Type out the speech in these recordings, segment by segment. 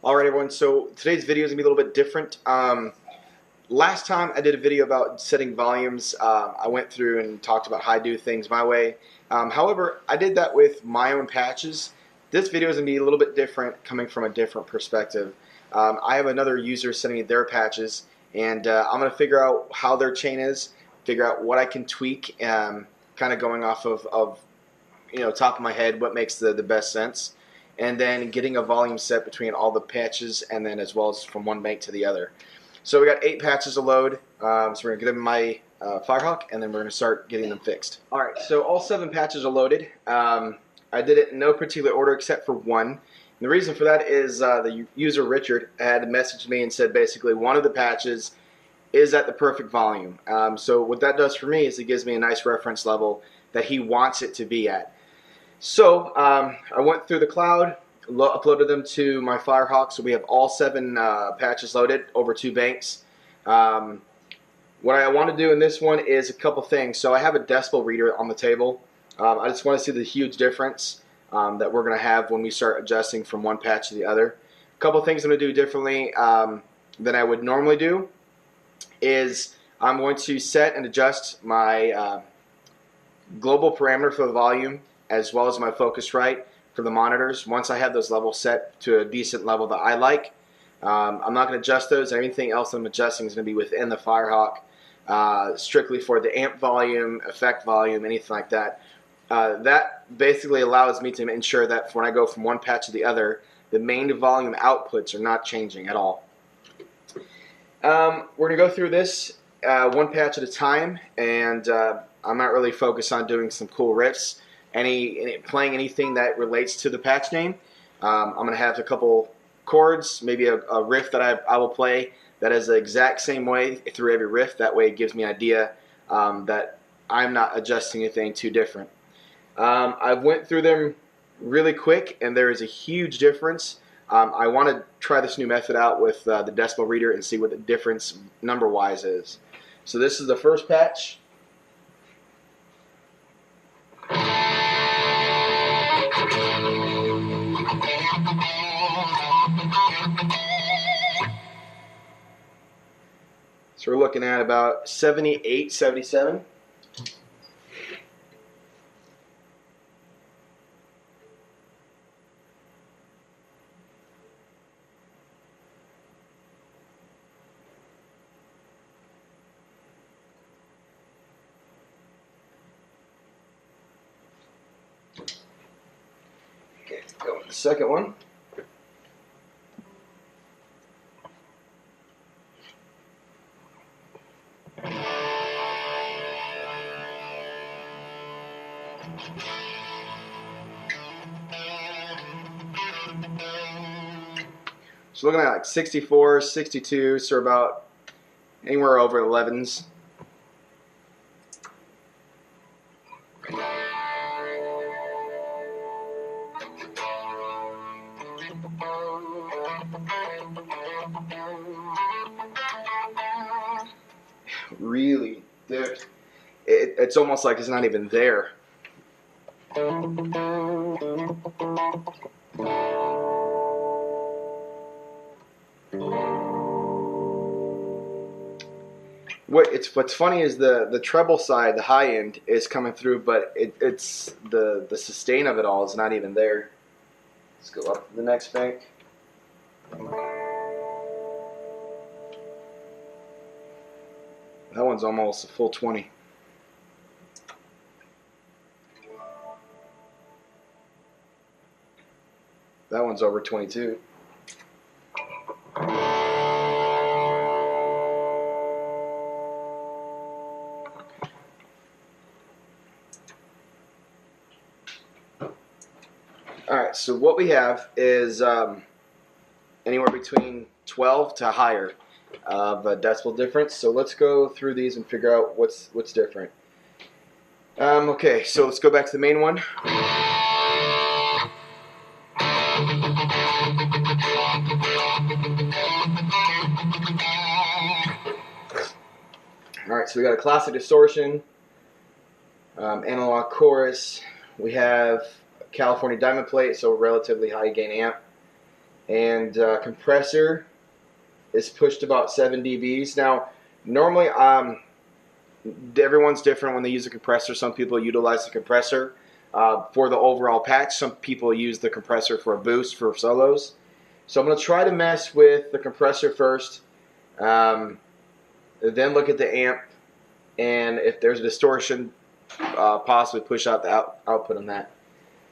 Alright everyone, so today's video is going to be a little bit different. Last time I did a video about setting volumes. I went through and talked about how I do things my way. However, I did that with my own patches. This video is going to be a little bit different, coming from a different perspective. I have another user sending me their patches, and I'm going to figure out how their chain is, figure out what I can tweak, kind of going off of top of my head, what makes the best sense. And then getting a volume set between all the patches, and then as well as from one bank to the other. So we got 8 patches to load, so we're going to get them in my Firehawk, and then we're going to start getting them fixed. Alright, so all 7 patches are loaded. I did it in no particular order except for one. And the reason for that is the user Richard had messaged me and said basically one of the patches is at the perfect volume. So what that does for me is it gives me a nice reference level that he wants it to be at. So I went through the cloud, uploaded them to my Firehawk, so we have all 7 patches loaded over 2 banks. What I want to do in this one is a couple things. So I have a decibel reader on the table. I just want to see the huge difference that we're going to have when we start adjusting from one patch to the other. A couple things I'm going to do differently than I would normally do is I'm going to set and adjust my global parameter for the volume, as well as my Focusrite for the monitors. Once I have those levels set to a decent level that I like, I'm not going to adjust those. Anything else I'm adjusting is going to be within the Firehawk, strictly for the amp volume, effect volume, anything like that. That basically allows me to ensure that when I go from one patch to the other, the main volume outputs are not changing at all. We're going to go through this one patch at a time, and I'm not really focused on doing some cool riffs. Playing anything that relates to the patch name. I'm going to have a couple chords, maybe a riff that I will play that is the exact same way through every riff. That way it gives me an idea that I'm not adjusting anything too different. I went through them really quick, and there is a huge difference. I want to try this new method out with the decibel reader and see what the difference number-wise is. So this is the first patch. So we're looking at about 78, 77. Okay, go with the second one. So looking at like 64, 62, so about anywhere over 11s. Really, dude, it's almost like it's not even there. What's funny is the treble side, the high end, is coming through, but it's the sustain of it all is not even there. Let's go up to the next bank. That one's almost a full 20. That one's over 22. Alright, so what we have is anywhere between 12 to higher of a decibel difference. So let's go through these and figure out what's different. Okay, so let's go back to the main one. Alright, so we got a classic distortion, analog chorus, we have California diamond plate, so relatively high gain amp. and compressor is pushed about 7 dBs. Now, normally, everyone's different when they use a compressor. Some people utilize the compressor for the overall patch. Some people use the compressor for a boost for solos. So I'm going to try to mess with the compressor first, then look at the amp, and if there's a distortion, possibly push out the output on that.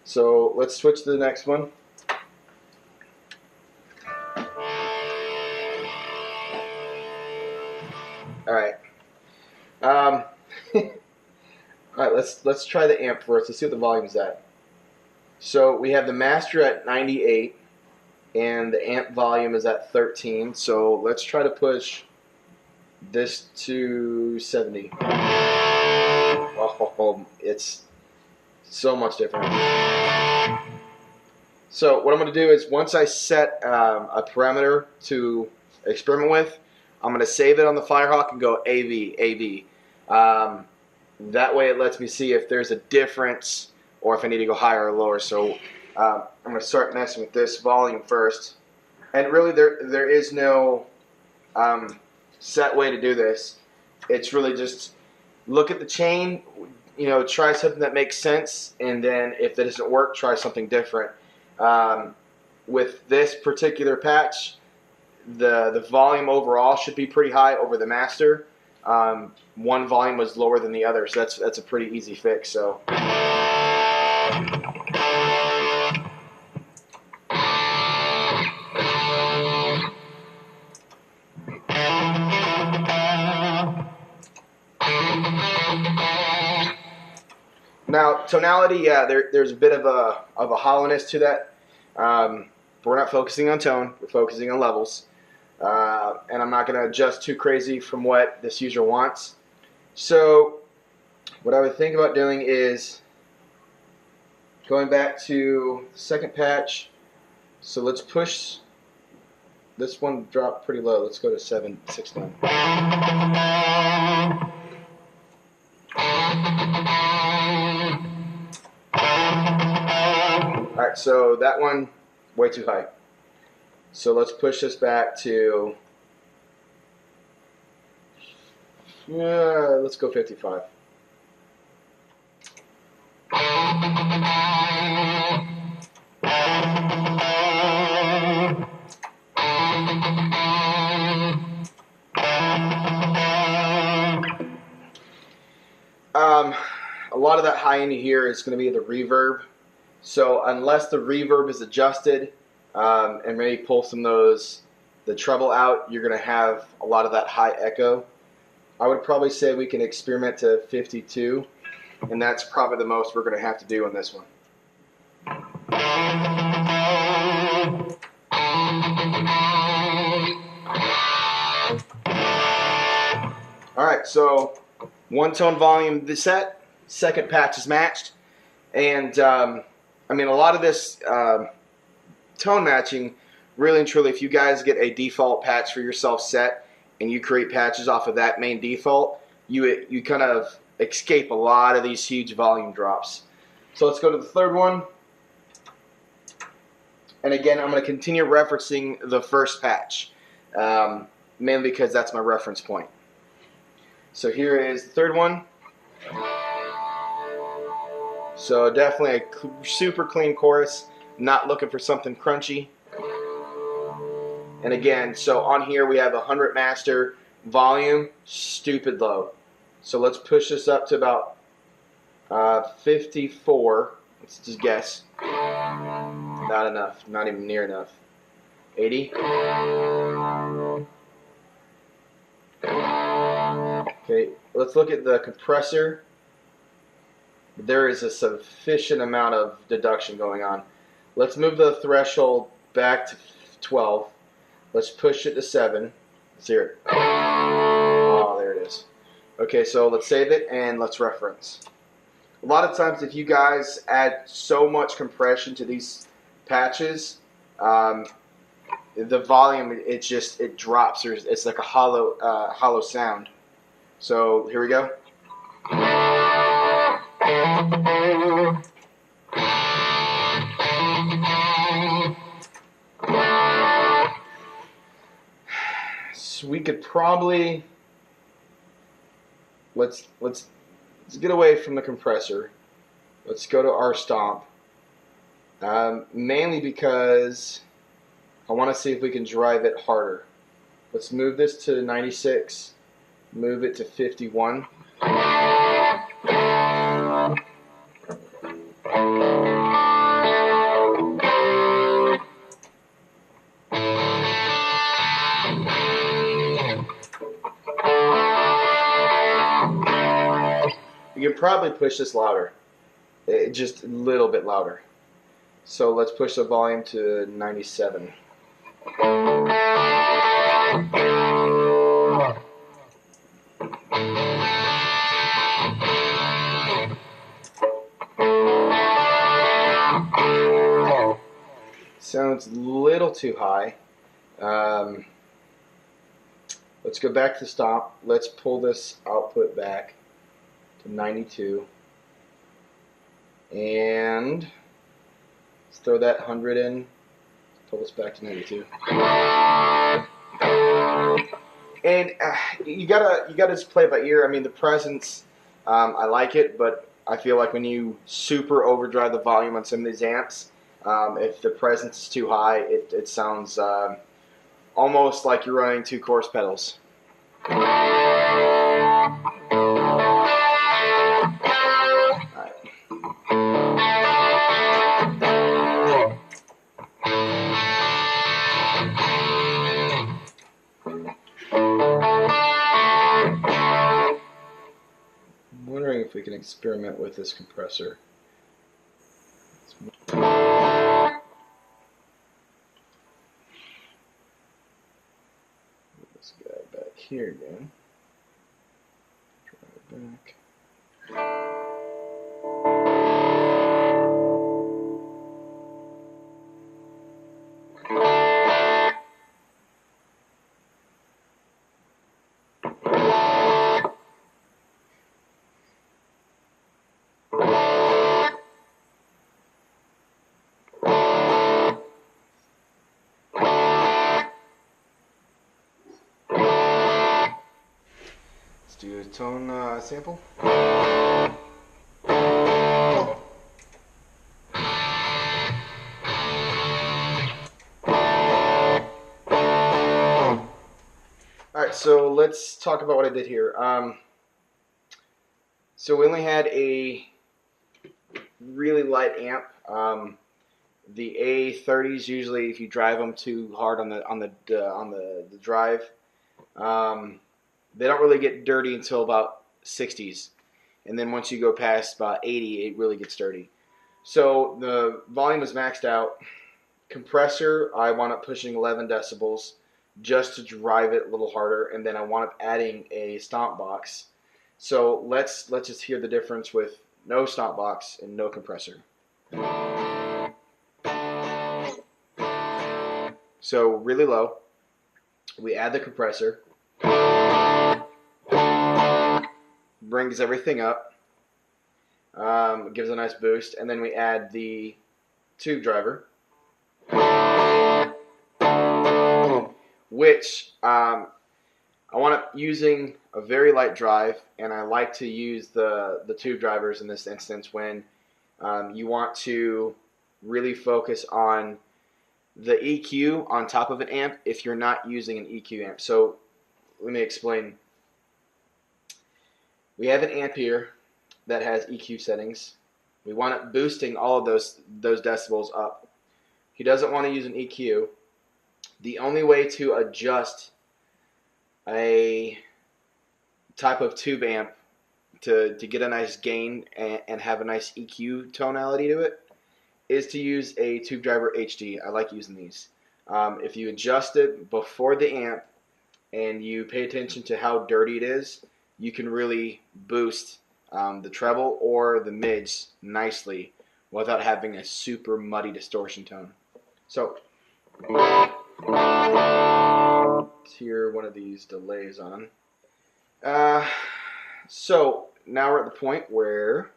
So let's switch to the next one. All right. All right. Let's try the amp first. Let's see what the volume's at. So we have the master at 98, and the amp volume is at 13. So let's try to push this to 70. Oh, it's so much different. So what I'm going to do is once I set a parameter to experiment with, I'm going to save it on the Firehawk and go AV, AV. That way it lets me see if there's a difference or if I need to go higher or lower. So I'm going to start messing with this volume first. And really there is no set way to do this. It's really just look at the chain, you know, try something that makes sense, and then if that doesn't work, try something different. With this particular patch, the volume overall should be pretty high over the master. One volume was lower than the other, so that's a pretty easy fix. So. Now, tonality, yeah, there's a bit of a hollowness to that. But we're not focusing on tone, we're focusing on levels. And I'm not going to adjust too crazy from what this user wants. So what I would think about doing is going back to the second patch. So let's push this one, drop pretty low. Let's go to 769. Alright, so that one, way too high. So let's push this back to, let's go 55. A lot of that high end here is going to be the reverb. So unless the reverb is adjusted and maybe pull some of the treble out, you're going to have a lot of that high echo. I would probably say we can experiment to 52, and that's probably the most we're going to have to do on this one. Alright, so one tone volume this set, second patch is matched, and I mean, a lot of this tone matching, really and truly, if you guys get a default patch for yourself set and you create patches off of that main default, you kind of escape a lot of these huge volume drops. So let's go to the third one. And again, I'm going to continue referencing the first patch, mainly because that's my reference point. So here is the third one. So definitely a super clean chorus, not looking for something crunchy. And again, so on here we have 100 master, volume, stupid low. So let's push this up to about 54. Let's just guess. Not enough, not even near enough. 80. Okay, let's look at the compressor. There is a sufficient amount of deduction going on. Let's move the threshold back to 12. Let's push it to 7. Let's hear it. Oh, there it is. Okay, so let's save it and let's reference. A lot of times if you guys add so much compression to these patches, the volume, it drops. It's like a hollow sound. So here we go. So we could probably let's get away from the compressor. Let's go to our stomp. Mainly because I want to see if we can drive it harder. Let's move this to 96. Move it to 51. You can probably push this louder, just a little bit louder. So let's push the volume to 97. Sounds a little too high. Let's go back to stop. Let's pull this output back to 92. And let's throw that 100 in. Pull this back to 92. And you gotta just play it by ear. I mean, the presence, I like it, but I feel like when you super overdrive the volume on some of these amps, if the presence is too high, it sounds almost like you're running 2 chorus pedals. I'm wondering if we can experiment with this compressor. Put this guy back here again. Try it back. Let's do a tone sample. Alright, so let's talk about what I did here. So we only had a really light amp. The A30s usually, if you drive them too hard on the drive, they don't really get dirty until about 60s, and then once you go past about 80, it really gets dirty. So the volume is maxed out. Compressor, I wound up pushing 11 decibels just to drive it a little harder, and then I wound up adding a stomp box. So let's just hear the difference with no stomp box and no compressor. So really low. We add the compressor. Brings everything up. Gives a nice boost, and then we add the tube driver, which I want up using a very light drive, and I like to use the tube drivers in this instance when you want to really focus on the EQ on top of an amp if you're not using an EQ amp. So let me explain. We have an amp here that has EQ settings. We want it boosting all of those decibels up. He doesn't want to use an EQ. The only way to adjust a type of tube amp to get a nice gain and have a nice EQ tonality to it is to use a tube driver HD. I like using these. If you adjust it before the amp and you pay attention to how dirty it is, you can really boost the treble or the mids nicely without having a super muddy distortion tone. So let's hear one of these delays on. So now we're at the point where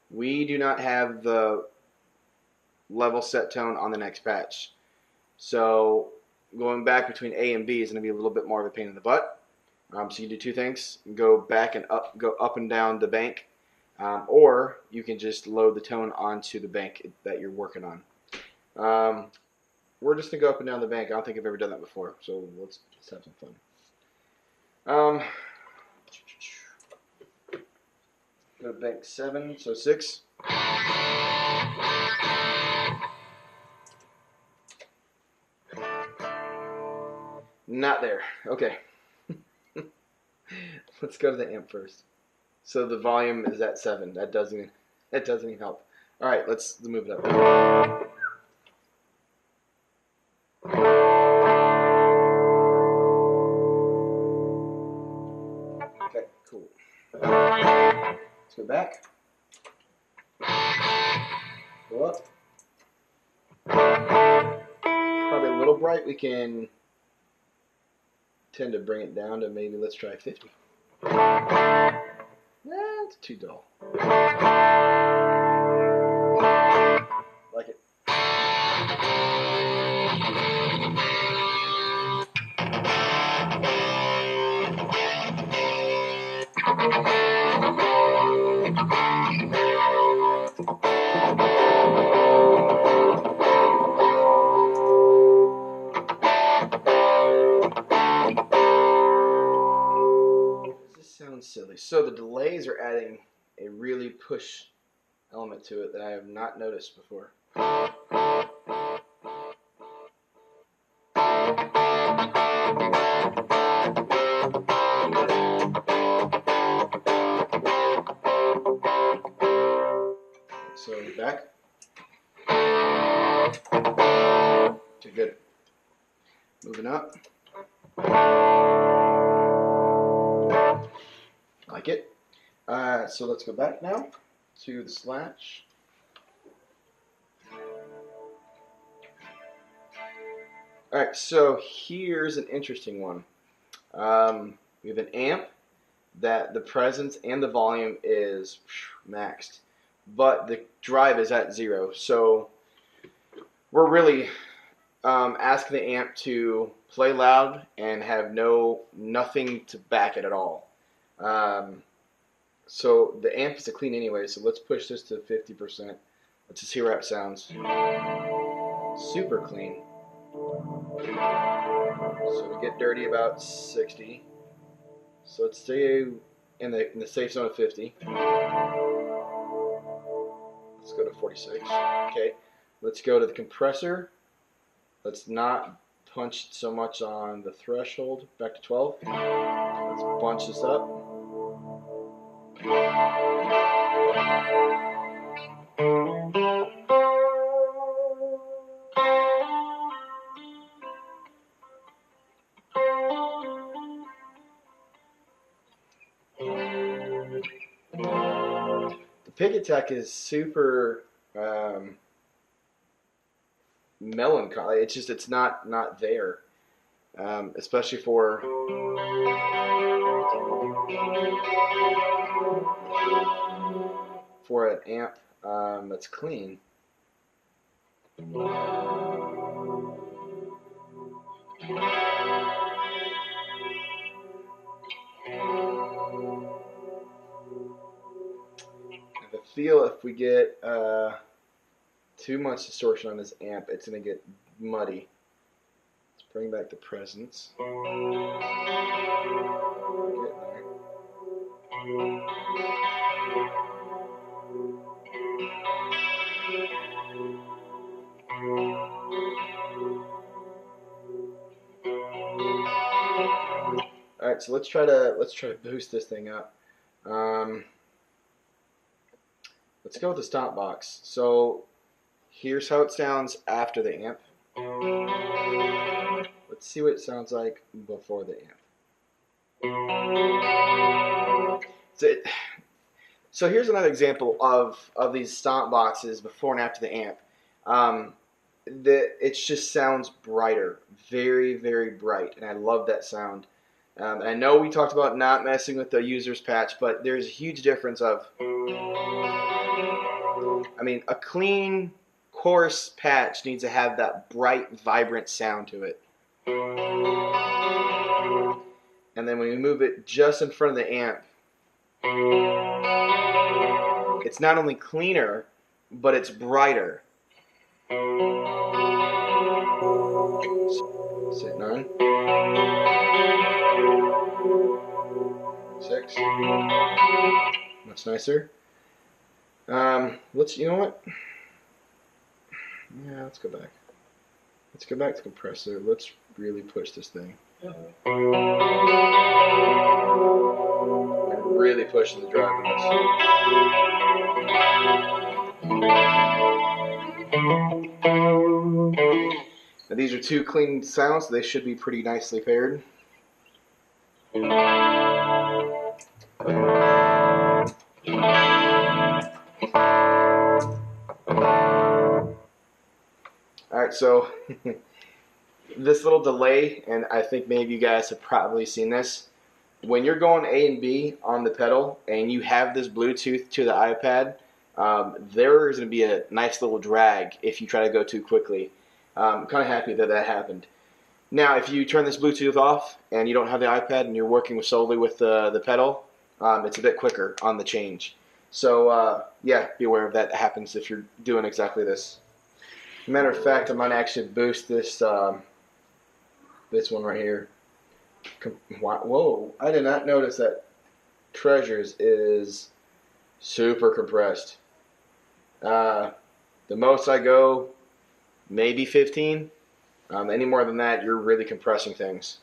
we do not have the level set tone on the next patch. So going back between A and B is going to be a little bit more of a pain in the butt. So you do two things: go back and up, go up and down the bank, or you can just load the tone onto the bank that you're working on. We're just going to go up and down the bank. I don't think I've ever done that before, so let's just have some fun. Go to bank 7, so 6. Not there. Okay. Let's go to the amp first. So the volume is at 7. That doesn't even help. All right, let's move it up. Okay, cool. Let's go back. Go up. Probably a little bright. We can tend to bring it down to maybe, let's try 50. That's too dull. Like it. This sounds silly. So the delays are adding a really push element to it that I have not noticed before. So back. Okay, good. Moving up. Like it. So let's go back now to the slash. Alright, so here's an interesting one. We have an amp that the presence and the volume is maxed, but the drive is at 0. So we're really asking the amp to play loud and have nothing to back it at all. So the amp is a clean anyway, so let's push this to 50%. Let's just hear how it sounds. Super clean. So we get dirty about 60. So let's stay in the safe zone of 50. Let's go to 46. Okay. Let's go to the compressor. Let's not punch so much on the threshold. Back to 12. Let's bunch this up. The pick attack is super melancholy. It's not there, especially for an amp that's clean. I feel if we get too much distortion on this amp, it's going to get muddy. Let's bring back the presence. All right, so let's try to boost this thing up. Let's go with the stomp box. So here's how it sounds after the amp. Let's see what it sounds like before the amp. So here's another example of these stomp boxes before and after the amp. It just sounds brighter, very, very bright, and I love that sound. I know we talked about not messing with the user's patch, but there's a huge difference of, I mean, a clean, coarse patch needs to have that bright, vibrant sound to it. And then when we move it just in front of the amp, it's not only cleaner, but it's brighter. Set 9, 6. Much nicer. You know what? Yeah, let's go back. Let's go back to compressor. Let's really push this thing. I'm really pushing the drive on this. Now these are two clean sounds, so they should be pretty nicely paired. Alright, so this little delay, and I think maybe you guys have probably seen this, when you're going A and B on the pedal and you have this Bluetooth to the iPad, there is going to be a nice little drag if you try to go too quickly. I'm kind of happy that that happened. Now, if you turn this Bluetooth off and you don't have the iPad and you're working solely with the pedal, it's a bit quicker on the change. So, yeah, be aware of that happens if you're doing exactly this. Matter of fact, I might actually boost this this one right here. Whoa, I did not notice that Treasures is super compressed. The most I go, maybe 15. Any more than that, you're really compressing things.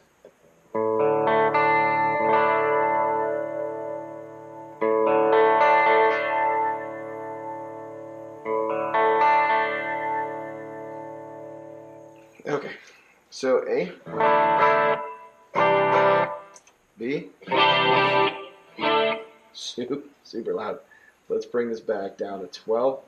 Okay, so A, B, super loud. Let's bring this back down to 12.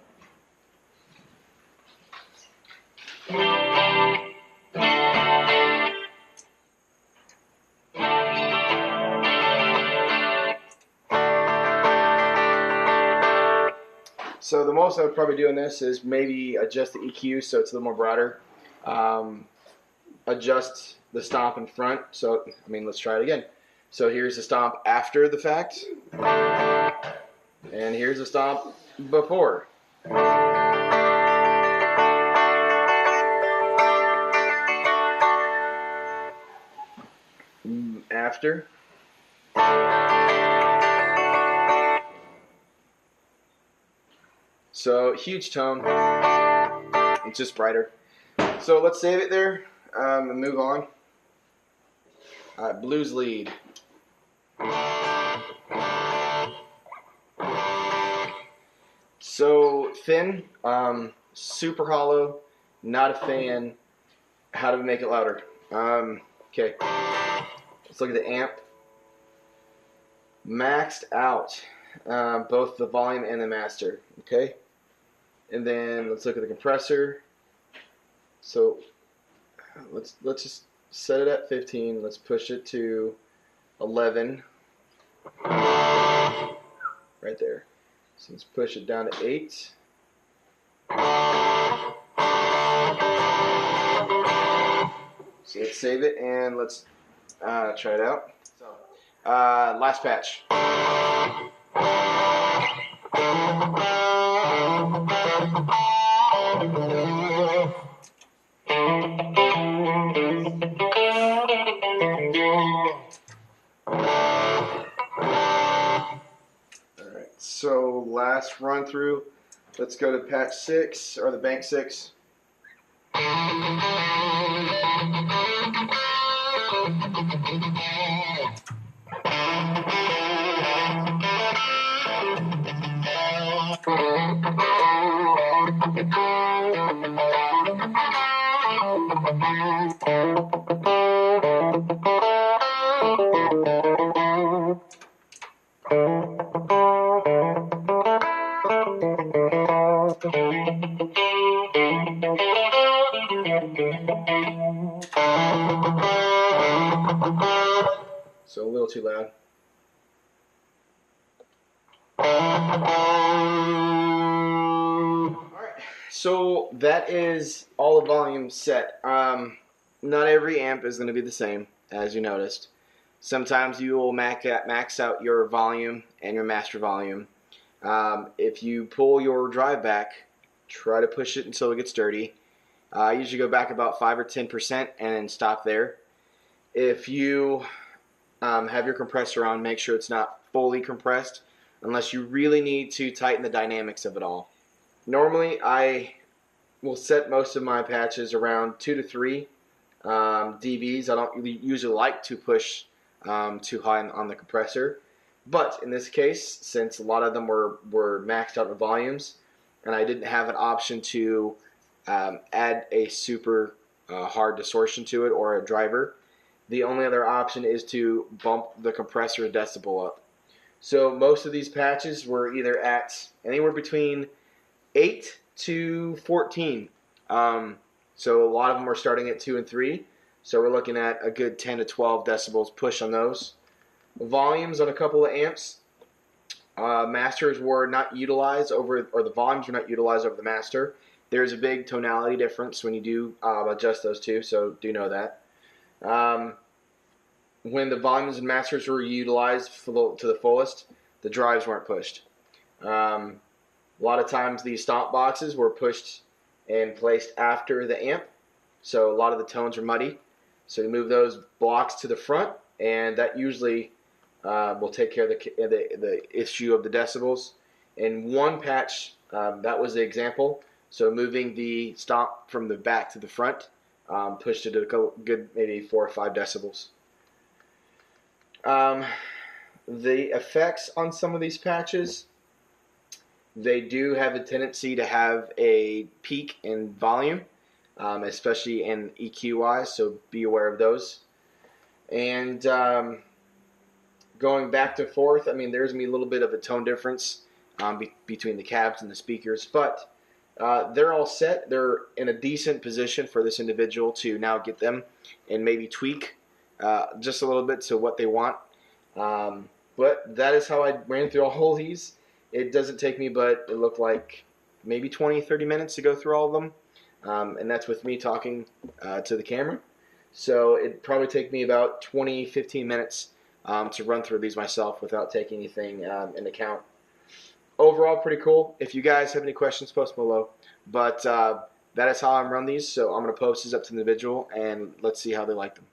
So the most I would probably do in this is maybe adjust the EQ so it's a little more broader. Adjust the stomp in front. So, I mean, let's try it again. So here's the stomp after the fact. And here's the stomp before. After. So, huge tone. It's just brighter. So let's save it there and move on. Blues lead. So thin, super hollow, not a fan. How do we make it louder? Okay, let's look at the amp. Maxed out, both the volume and the master. Okay, and then let's look at the compressor. So let's just set it at 15. Let's push it to 11. Right there. So let's push it down to 8. So let's save it and let's try it out. So last patch. Alright, so last run through. Let's go to patch 6 or the bank 6. So a little too loud. Alright, so that is all the volume set. not every amp is going to be the same, as you noticed. Sometimes you will max out your volume and your master volume. If you pull your drive back, try to push it until it gets dirty. I usually go back about 5 or 10% and stop there. If you have your compressor on, make sure it's not fully compressed unless you really need to tighten the dynamics of it all. Normally I will set most of my patches around 2 to 3 dBs. I don't usually like to push too high on the compressor, but in this case, since a lot of them were maxed out in volumes and I didn't have an option to add a super hard distortion to it or a driver, the only other option is to bump the compressor decibel up. So most of these patches were either at anywhere between 8 to 14. So a lot of them are starting at 2 and 3. So we're looking at a good 10 to 12 decibels push on those. Volumes on a couple of amps. Masters were not utilized over, or the volumes were not utilized over the master. There's a big tonality difference when you do adjust those two, so do know that. When the volumes and masters were utilized to the fullest, the drives weren't pushed. A lot of times these stomp boxes were pushed and placed after the amp, so a lot of the tones are muddy. So you move those blocks to the front, and that usually will take care of the issue of the decibels. In one patch, that was the example. So moving the stomp from the back to the front pushed it to a good maybe 4 or 5 decibels. The effects on some of these patches, they do have a tendency to have a peak in volume, especially in EQ wise, so be aware of those. And going back and forth, I mean, there's going to be a little bit of a tone difference between the cabs and the speakers, but they're all set. They're in a decent position for this individual to now get them and maybe tweak just a little bit to what they want. But that is how I ran through all these. It doesn't take me, but it looked like maybe 20-30 minutes to go through all of them. And that's with me talking to the camera. So it'd probably take me about 20-15 minutes to run through these myself without taking anything into account. Overall, pretty cool. If you guys have any questions, post below. But that is how I run these. So I'm going to post these up to the individual, and let's see how they like them.